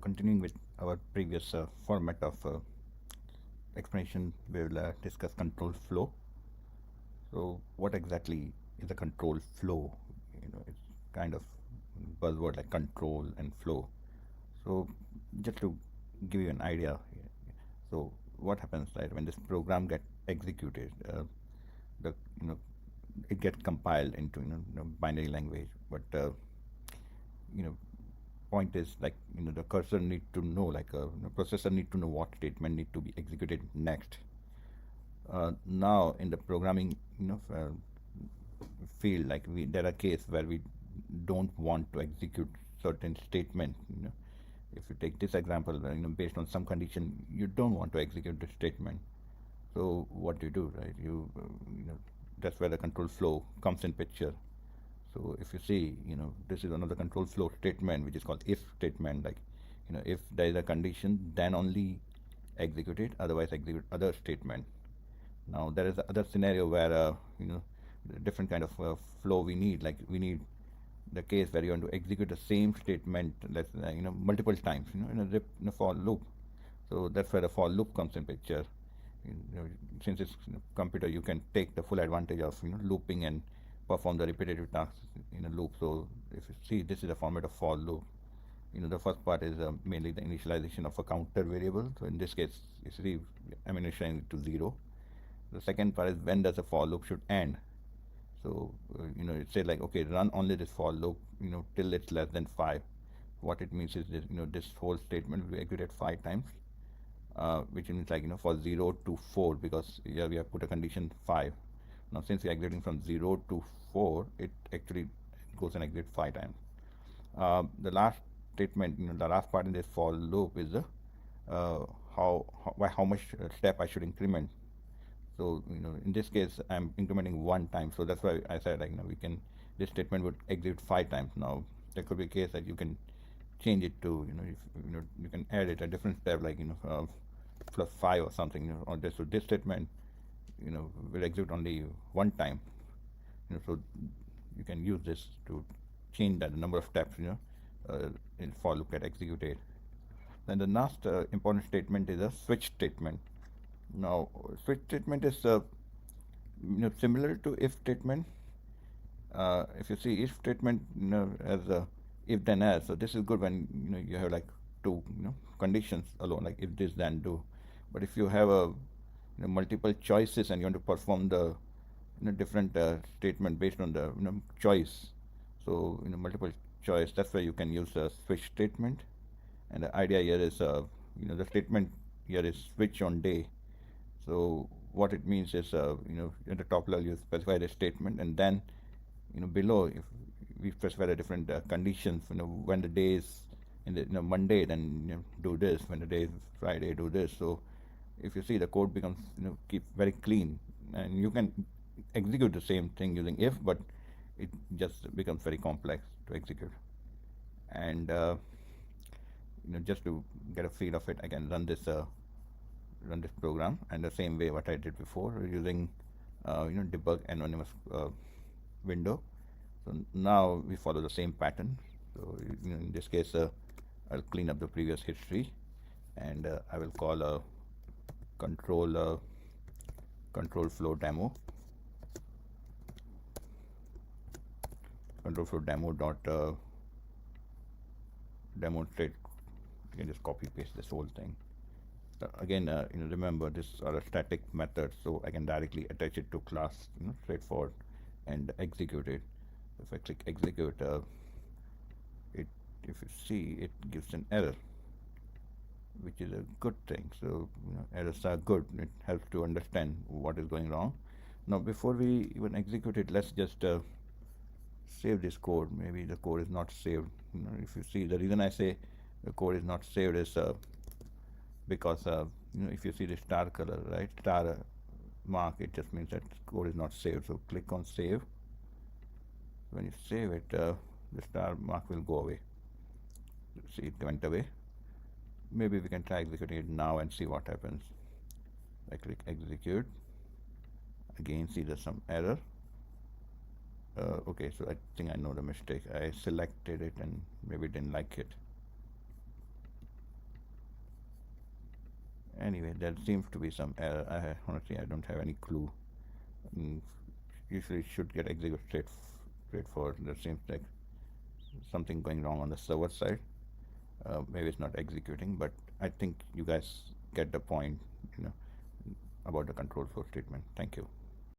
continuing with our previous format of explanation, we will discuss control flow. So, what exactly is a control flow? It's kind of buzzword like control and flow. So, just to give you an idea, so what happens, right, when this program gets executed, the it gets compiled into binary language, but you know point is like the cursor need to know, like processor need to know what statement need to be executed next. Now in the programming field, like there are cases where we don't want to execute certain statement. If you take this example, based on some condition you don't want to execute the statement, so what do you do, right? That's where the control flow comes in picture. So if you see, this is another control flow statement which is called if statement. Like, if there is a condition, then only execute it, otherwise execute other statement. Now there is other scenario where different kind of flow we need. Like we need the case where you want to execute the same statement, let's multiple times, in a for loop. So that's where the for loop comes in picture. you since it's computer, you can take the full advantage of looping and perform the repetitive tasks in a loop. So if you see, this is a format of for loop. The first part is mainly the initialization of a counter variable. So in this case, it's I'm initializing it to 0. The second part is when does the for loop should end. So it says like, okay, run only this for loop till it's less than 5. What it means is this, this whole statement will be executed 5 times, which means like for 0 to 4, because here we have put a condition 5. Now since we are executing from 0 to 4, it actually goes and executes 5 times. The last statement, the last part in this for loop is the how much step I should increment. So in this case I'm incrementing 1 time, so that's why I said, like, we can, this statement would execute 5 times. Now there could be a case that you can change it to, if you can add it a different step, like plus 5 or something, or this. So this statement will execute only 1 time. So you can use this to change that number of steps in for loop get executed. Then the last important statement is a switch statement. Now switch statement is similar to if statement. If you see, if statement as a if then else, so this is good when you have like two conditions alone, like if this then do. But if you have a multiple choices and you want to perform the different statement based on the choice, so multiple choice, that's where you can use a switch statement. And the idea here is the statement here is switch on day. So what it means is at the top level you specify the statement, and then below, if we specify the different conditions, when the day is in the Monday, then do this. When the day is Friday, do this. So if you see, the code becomes keep very clean, and you can execute the same thing using if, but it just becomes very complex to execute. And just to get a feel of it, I can run this program and the same way what I did before, using debug anonymous window. So now we follow the same pattern. So in this case, I'll clean up the previous history, and I will call a control flow demo. Control flow demo dot demonstrate. You can just copy paste this whole thing. Again, remember, this are a static method, so I can directly attach it to class, straightforward, and execute it. If I click execute, if you see, it gives an error, which is a good thing. So errors are good. It helps to understand what is going wrong. Now before we even execute it, let's just save this code. Maybe the code is not saved. If you see, the reason I say the code is not saved is because if you see the star color, right, star mark, it just means that code is not saved. So click on save. When you save it, the star mark will go away. See, it went away. Maybe we can try executing it now and see what happens. I click execute. Again, see there's some error. Okay, so I think I know the mistake. I selected it and maybe didn't like it. Anyway, there seems to be some error. Honestly, I don't have any clue. Mm, Usually, it should get executed straightforward. There seems like something going wrong on the server side. Maybe it's not executing, but I think you guys get the point, you know, about the control flow statement. Thank you.